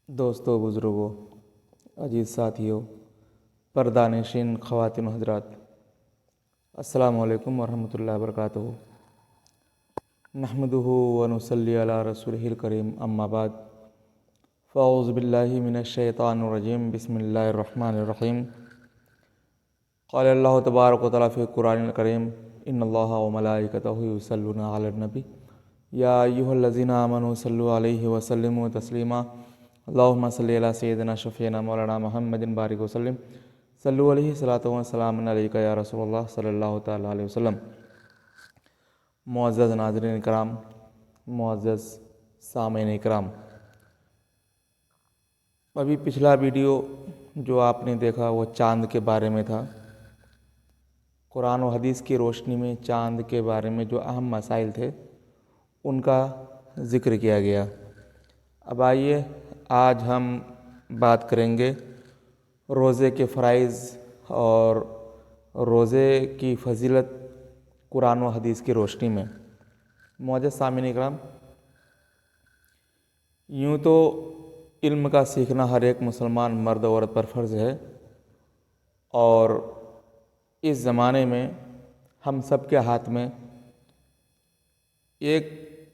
دوستوں، بزرگوں، عزیز ساتھیوں، پردہ نشین خواتین و حضرات، السلام علیکم ورحمۃ اللہ وبرکاتہ۔ نحمدہ ونصلی علی رسولہ الکریم، اما بعد، فاعوذ باللہ من الشیطان الرجیم، بسم اللہ الرحمن الرحیم۔ قال اللہ تبارک و تعالیٰ فی القرآن الکریم، ان اللہ وملائکتہ یصلون علی النبی یا ایھا الذین آمنوا صلوا علیہ وسلموا تسلیما، اللہم صلی علی سیدنا شفیعنا مولانا محمد بارک وسلم، صلو علیہ صلاۃ و سلام علیکہ یا رسول اللہ صلی اللہ تعالیٰ علیہ وسلم۔ معزز ناظرین کرام، معزز سامعین اکرام، ابھی پچھلا ویڈیو جو آپ نے دیکھا وہ چاند کے بارے میں تھا۔ قرآن و حدیث کی روشنی میں چاند کے بارے میں جو اہم مسائل تھے ان کا ذکر کیا گیا۔ اب آئیے آج ہم بات کریں گے روزے کے فرائض اور روزے کی فضیلت قرآن و حدیث کی روشنی میں۔ معزز سامعین اکرام، یوں تو علم کا سیکھنا ہر ایک مسلمان مرد و عورت پر فرض ہے، اور اس زمانے میں ہم سب کے ہاتھ میں ایک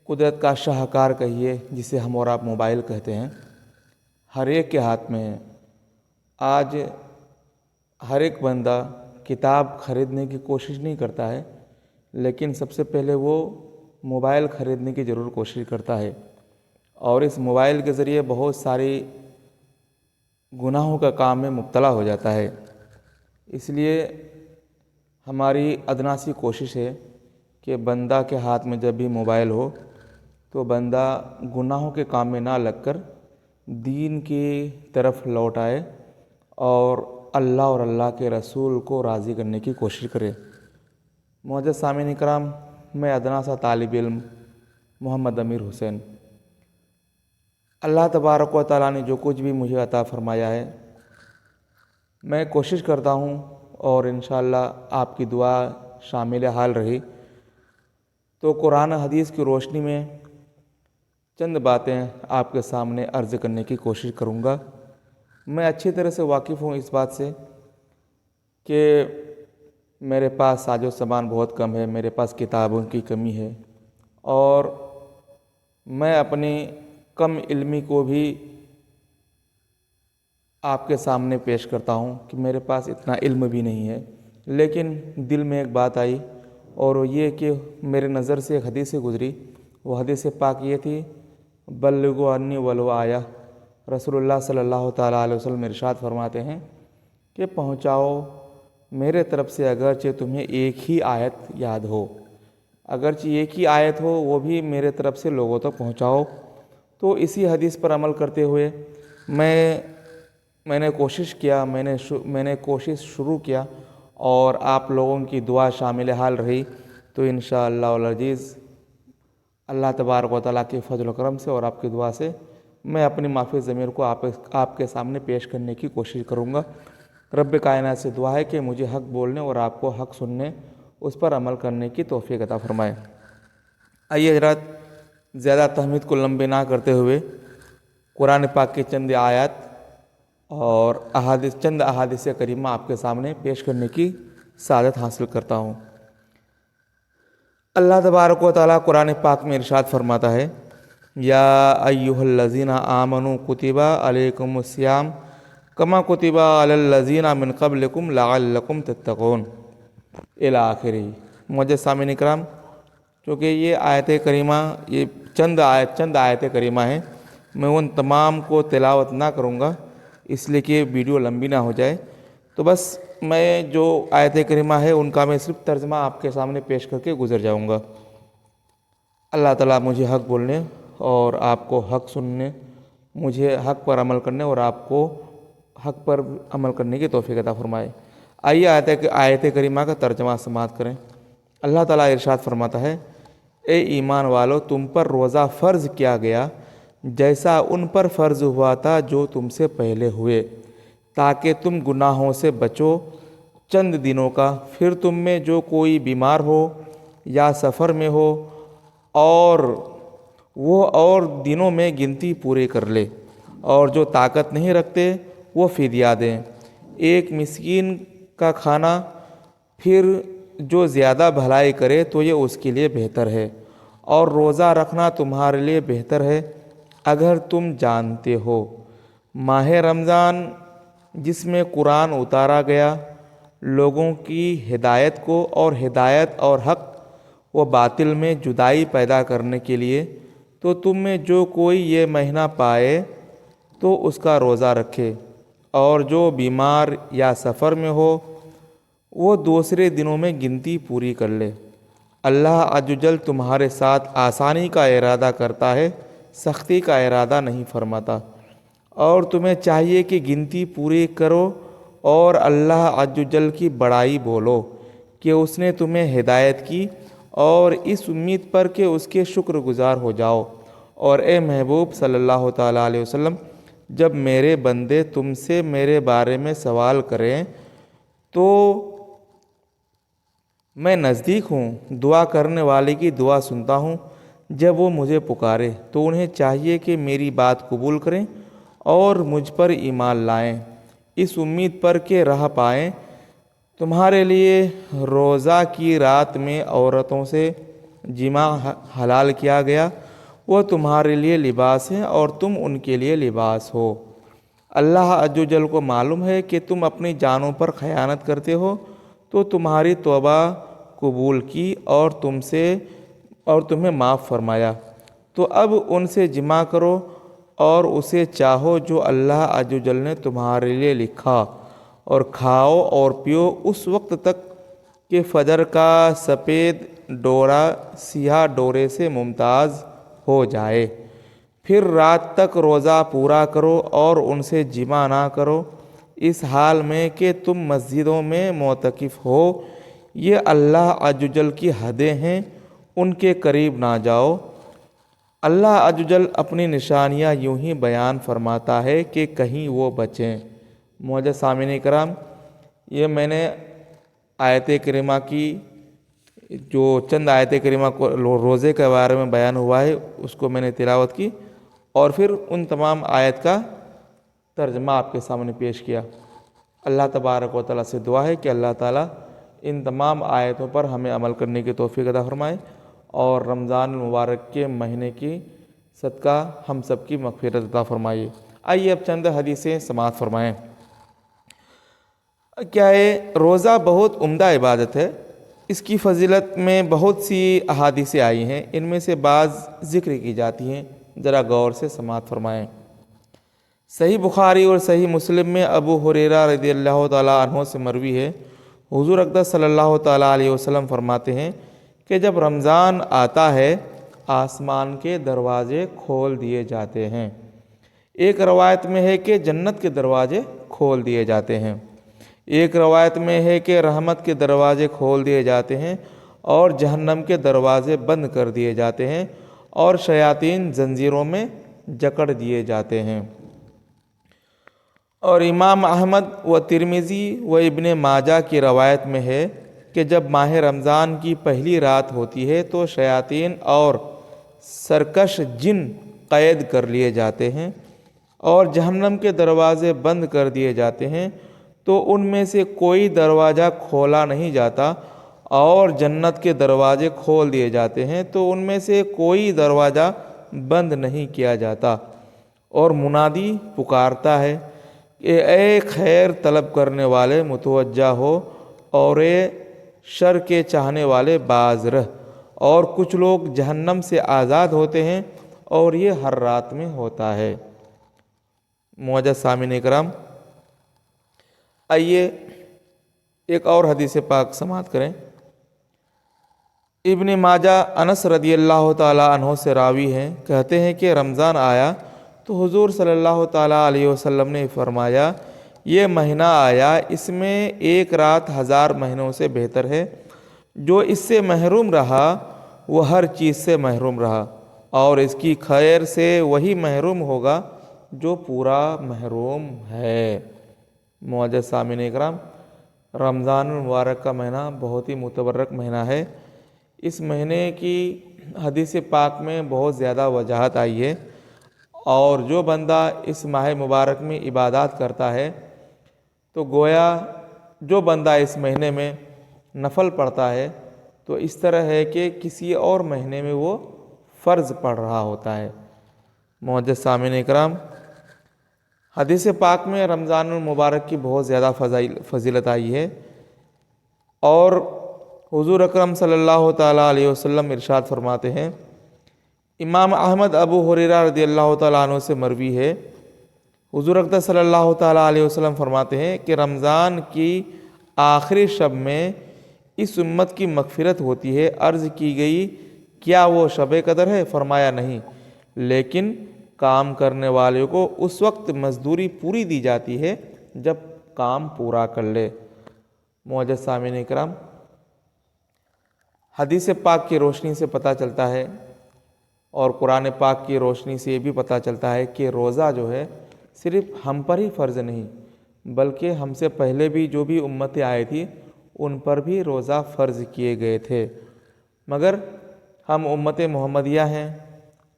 قدرت کا شاہکار کہیے جسے ہم اور آپ موبائل کہتے ہیں، ہر ایک کے ہاتھ میں ہے۔ آج ہر ایک بندہ کتاب خریدنے کی کوشش نہیں کرتا ہے، لیکن سب سے پہلے وہ موبائل خریدنے کی ضرور کوشش کرتا ہے، اور اس موبائل کے ذریعے بہت ساری گناہوں کا کام میں مبتلا ہو جاتا ہے۔ اس لیے ہماری ادنا سی کوشش ہے کہ بندہ کے ہاتھ میں جب بھی موبائل ہو تو بندہ گناہوں کے کام میں نہ لگ کر دین کی طرف لوٹ آئے اور اللہ اور اللہ کے رسول کو راضی کرنے کی کوشش کرے۔ معزز سامعین اکرام، میں ادنا سا طالب علم محمد امیر حسین، اللہ تبارک و تعالیٰ نے جو کچھ بھی مجھے عطا فرمایا ہے میں کوشش کرتا ہوں، اور انشاءاللہ آپ کی دعا شامل حال رہی تو قرآن حدیث کی روشنی میں چند باتیں آپ کے سامنے عرض کرنے کی کوشش کروں گا۔ میں اچھی طرح سے واقف ہوں اس بات سے کہ میرے پاس ساز و سامان بہت کم ہے، میرے پاس کتابوں کی کمی ہے، اور میں اپنی کم علمی کو بھی آپ کے سامنے پیش کرتا ہوں کہ میرے پاس اتنا علم بھی نہیں ہے۔ لیکن دل میں ایک بات آئی، اور وہ یہ کہ میرے نظر سے ایک حدیث گزری۔ وہ حدیث پاک یہ تھی، بلغوا انی ولو آیہ۔ رسول اللہ صلی اللہ تعالیٰ علیہ وسلم ارشاد فرماتے ہیں کہ پہنچاؤ میرے طرف سے اگرچہ تمہیں ایک ہی آیت یاد ہو، اگرچہ ایک ہی آیت ہو وہ بھی میرے طرف سے لوگوں تک پہنچاؤ۔ تو اسی حدیث پر عمل کرتے ہوئے میں نے کوشش کیا، میں نے کوشش شروع کیا، اور آپ لوگوں کی دعا شامل حال رہی تو انشاءاللہ العزیز اللہ تبارک و تعالیٰ کے فضل و کرم سے اور آپ کی دعا سے میں اپنی معافی ضمیر کو آپ کے سامنے پیش کرنے کی کوشش کروں گا۔ رب کائنات سے دعا ہے کہ مجھے حق بولنے اور آپ کو حق سننے، اس پر عمل کرنے کی توفیق عطا فرمائے۔ آئیے حضرات، زیادہ تحمید کو لمبے نہ کرتے ہوئے قرآن پاک کی چند آیات اور چند احادیث کریمہ آپ کے سامنے پیش کرنے کی سعادت حاصل کرتا ہوں۔ اللہ تبارک و تعالیٰ قرآن پاک میں ارشاد فرماتا ہے، یا ایھا الذین آمنوا کتب علیکم الصیام کما کتب علی الذین من قبلکم لعلکم تتقون الی آخرہ۔ معزز سامعین اکرام، چونکہ یہ آیت کریمہ، یہ چند آیت کریمہ ہیں، میں ان تمام کو تلاوت نہ کروں گا اس لیے کہ ویڈیو لمبی نہ ہو جائے، تو بس میں جو آیت کریمہ ہے ان کا میں صرف ترجمہ آپ کے سامنے پیش کر کے گزر جاؤں گا۔ اللہ تعالیٰ مجھے حق بولنے اور آپ کو حق سننے، مجھے حق پر عمل کرنے اور آپ کو حق پر عمل کرنے کی توفیق عطا فرمائے۔ آئیے آیت کریمہ کا ترجمہ سماعت کریں۔ اللہ تعالیٰ ارشاد فرماتا ہے، اے ایمان والو، تم پر روزہ فرض کیا گیا جیسا ان پر فرض ہوا تھا جو تم سے پہلے ہوئے، تاکہ تم گناہوں سے بچو چند دنوں کا۔ پھر تم میں جو کوئی بیمار ہو یا سفر میں ہو اور دنوں میں گنتی پورے کر لے۔ اور جو طاقت نہیں رکھتے وہ فدیہ دیں۔ ایک مسکین کا کھانا پھر جو زیادہ بھلائی کرے تو یہ اس کے لیے بہتر ہے، اور روزہ رکھنا تمہارے لیے بہتر ہے اگر تم جانتے ہو۔ ماہ رمضان جس میں قرآن اتارا گیا لوگوں کی ہدایت کو اور ہدایت اور حق و باطل میں جدائی پیدا کرنے کے لیے، تو تم میں جو کوئی یہ مہینہ پائے تو اس کا روزہ رکھے، اور جو بیمار یا سفر میں ہو وہ دوسرے دنوں میں گنتی پوری کر لے۔ اللہ عز و جل تمہارے ساتھ آسانی کا ارادہ کرتا ہے، سختی کا ارادہ نہیں فرماتا، اور تمہیں چاہیے کہ گنتی پوری کرو اور اللہ عز و جل کی بڑائی بولو کہ اس نے تمہیں ہدایت کی، اور اس امید پر کہ اس کے شکر گزار ہو جاؤ۔ اور اے محبوب صلی اللہ تعالیٰ علیہ وسلم، جب میرے بندے تم سے میرے بارے میں سوال کریں تو میں نزدیک ہوں، دعا کرنے والے کی دعا سنتا ہوں۔ جب وہ مجھے پکارے تو انہیں چاہیے کہ میری بات قبول کریں اور مجھ پر ایمان لائیں، اس امید پر کہ راہ پائیں۔ تمہارے لیے روزہ کی رات میں عورتوں سے جماع حلال کیا گیا، وہ تمہارے لیے لباس ہیں اور تم ان کے لیے لباس ہو۔ اللہ عز و جل کو معلوم ہے کہ تم اپنی جانوں پر خیانت کرتے ہو، تو تمہاری توبہ قبول کی اور تمہیں معاف فرمایا۔ تو اب ان سے جماع کرو اور اسے چاہو جو اللہ عز و جل نے تمہارے لیے لکھا، اور کھاؤ اور پیو اس وقت تک کہ فجر کا سفید ڈورا سیاہ ڈورے سے ممتاز ہو جائے، پھر رات تک روزہ پورا کرو اور ان سے جماع نہ کرو، اس حال میں کہ تم مسجدوں میں معتکف ہو۔ یہ اللہ عز و جل کی حدیں ہیں، ان کے قریب نہ جاؤ۔ اللہ عز و جل اپنی نشانیاں یوں ہی بیان فرماتا ہے کہ کہیں وہ بچیں۔ معزز سامعین کرام، یہ میں نے آیت کریمہ کی جو چند آیت کریمہ کو روزے کے بارے میں بیان ہوا ہے اس کو میں نے تلاوت کی، اور پھر ان تمام آیت کا ترجمہ آپ کے سامنے پیش کیا۔ اللہ تبارک و تعالیٰ سے دعا ہے کہ اللہ تعالیٰ ان تمام آیتوں پر ہمیں عمل کرنے کی توفیق عطا فرمائے، اور رمضان المبارک کے مہینے کی صدقہ ہم سب کی مغفرت عطا فرمائے۔ آئیے اب چند حدیثیں سماعت فرمائیں۔ کیا ہے؟ روزہ بہت عمدہ عبادت ہے، اس کی فضیلت میں بہت سی احادیثیں آئی ہیں، ان میں سے بعض ذکر کی جاتی ہیں، ذرا غور سے سماعت فرمائیں۔ صحیح بخاری اور صحیح مسلم میں ابو ہریرہ رضی اللہ تعالیٰ عنہ سے مروی ہے، حضور اقدس صلی اللہ تعالیٰ علیہ وسلم فرماتے ہیں کہ جب رمضان آتا ہے آسمان کے دروازے کھول دیے جاتے ہیں۔ ایک روایت میں ہے کہ جنت کے دروازے کھول دیے جاتے ہیں، ایک روایت میں ہے کہ رحمت کے دروازے کھول دیے جاتے ہیں اور جہنم کے دروازے بند کر دیے جاتے ہیں، اور شیاطین زنجیروں میں جکڑ دیے جاتے ہیں۔ اور امام احمد و ترمذی و ابن ماجہ کی روایت میں ہے کہ جب ماہ رمضان کی پہلی رات ہوتی ہے تو شیاطین اور سرکش جن قید کر لیے جاتے ہیں اور جہنم کے دروازے بند کر دیے جاتے ہیں، تو ان میں سے کوئی دروازہ کھولا نہیں جاتا، اور جنت کے دروازے کھول دیے جاتے ہیں تو ان میں سے کوئی دروازہ بند نہیں کیا جاتا، اور منادی پکارتا ہے کہ اے خیر طلب کرنے والے متوجہ ہو، اور اے شر کے چاہنے والے باز رہ۔ اور کچھ لوگ جہنم سے آزاد ہوتے ہیں، اور یہ ہر رات میں ہوتا ہے۔ معزز سامعین کرام، آئیے ایک اور حدیث پاک سماعت کریں۔ ابن ماجہ انس رضی اللہ تعالیٰ عنہ سے راوی ہیں، کہتے ہیں کہ رمضان آیا تو حضور صلی اللہ تعالیٰ علیہ وسلم نے فرمایا، یہ مہینہ آیا، اس میں ایک رات 1000 مہینوں سے بہتر ہے۔ جو اس سے محروم رہا وہ ہر چیز سے محروم رہا، اور اس کی خیر سے وہی محروم ہوگا جو پورا محروم ہے۔ معزز سامعین اکرام، رمضان المبارک کا مہینہ بہت ہی متبرک مہینہ ہے۔ اس مہینے کی حدیث پاک میں بہت زیادہ وجاہت آئی ہے، اور جو بندہ اس ماہ مبارک میں عبادات کرتا ہے تو گویا جو بندہ اس مہینے میں نفل پڑھتا ہے تو اس طرح ہے کہ کسی اور مہینے میں وہ فرض پڑھ رہا ہوتا ہے۔ معزز سامعین اکرام، حدیث پاک میں رمضان المبارک کی بہت زیادہ فضیلت آئی ہے، اور حضور اکرم صلی اللہ تعالیٰ علیہ وسلم ارشاد فرماتے ہیں، امام احمد ابو ہریرہ رضی اللہ تعالیٰ عنہ سے مروی ہے، حضور اقدس صلی اللہ تعالیٰ علیہ وسلم فرماتے ہیں کہ رمضان کی آخری شب میں اس امت کی مغفرت ہوتی ہے۔ عرض کی گئی کیا وہ شب قدر ہے؟ فرمایا نہیں، لیکن کام کرنے والے کو اس وقت مزدوری پوری دی جاتی ہے جب کام پورا کر لے۔ معزز سامعین اکرام، حدیث پاک کی روشنی سے پتہ چلتا ہے اور قرآن پاک کی روشنی سے یہ بھی پتہ چلتا ہے کہ روزہ جو ہے صرف ہم پر ہی فرض نہیں، بلکہ ہم سے پہلے بھی جو بھی امتیں آئی تھی ان پر بھی روزہ فرض کیے گئے تھے، مگر ہم امت محمدیہ ہیں۔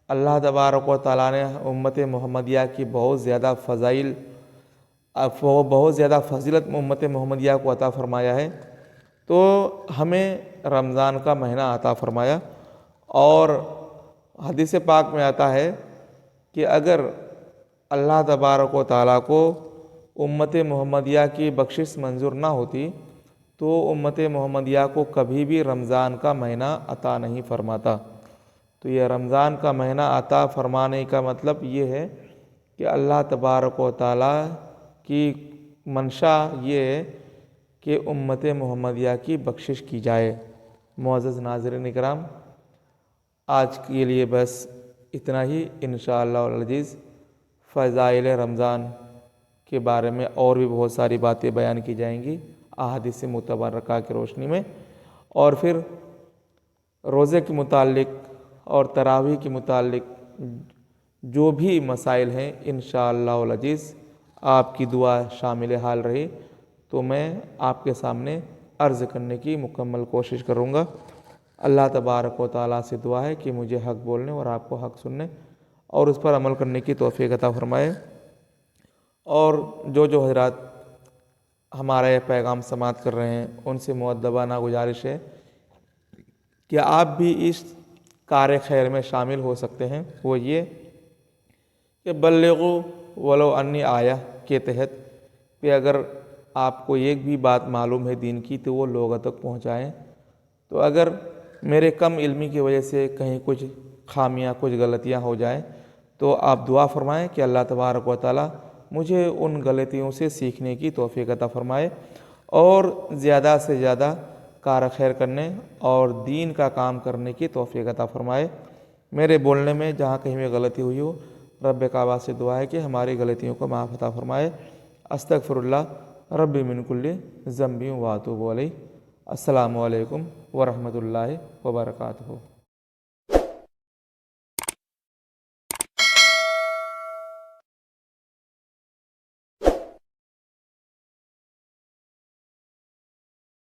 اللہ تبارک و تعالیٰ نے امت محمدیہ کی بہت زیادہ فضیلت امت محمدیہ کو عطا فرمایا ہے، تو ہمیں رمضان کا مہینہ عطا فرمایا، اور حدیث پاک میں آتا ہے کہ اگر اللہ تبارک و تعالیٰ کو امت محمدیہ کی بخشش منظور نہ ہوتی تو امت محمدیہ کو کبھی بھی رمضان کا مہینہ عطا نہیں فرماتا۔ تو یہ رمضان کا مہینہ عطا فرمانے کا مطلب یہ ہے کہ اللہ تبارک و تعالیٰ کی منشا یہ ہے کہ امت محمدیہ کی بخشش کی جائے۔ معزز ناظرین اکرام، آج کے لیے بس اتنا ہی۔ انشاءاللہ العزیز فضائل رمضان کے بارے میں اور بھی بہت ساری باتیں بیان کی جائیں گی احادیث متبرکہ کی روشنی میں، اور پھر روزے کے متعلق اور تراویح کے متعلق جو بھی مسائل ہیں انشاءاللہ العزیز آپ کی دعا شامل حال رہی تو میں آپ کے سامنے عرض کرنے کی مکمل کوشش کروں گا۔ اللہ تبارک و تعالیٰ سے دعا ہے کہ مجھے حق بولنے اور آپ کو حق سننے اور اس پر عمل کرنے کی توفیق عطا فرمائے، اور جو حضرات ہمارا یہ پیغام سماعت کر رہے ہیں ان سے مؤدبانہ گزارش ہے کہ آپ بھی اس کار خیر میں شامل ہو سکتے ہیں۔ وہ یہ کہ بلغوا ولو انی آیہ کے تحت کہ اگر آپ کو ایک بھی بات معلوم ہے دین کی تو وہ لوگوں تک پہنچائیں۔ تو اگر میرے کم علمی کی وجہ سے کہیں کچھ خامیاں کچھ غلطیاں ہو جائیں تو آپ دعا فرمائیں کہ اللہ تبارک و تعالیٰ مجھے ان غلطیوں سے سیکھنے کی توفیق عطا فرمائے اور زیادہ سے زیادہ کار خیر کرنے اور دین کا کام کرنے کی توفیق عطا فرمائے۔ میرے بولنے میں جہاں کہیں بھی غلطی ہوئی ہو رب کعبہ سے دعا ہے کہ ہماری غلطیوں کو معاف عطا فرمائے۔ استغفر اللہ ربی من کل ذنب و اتوب الیہ۔ السلام علیکم ورحمۃ اللہ وبرکاتہ۔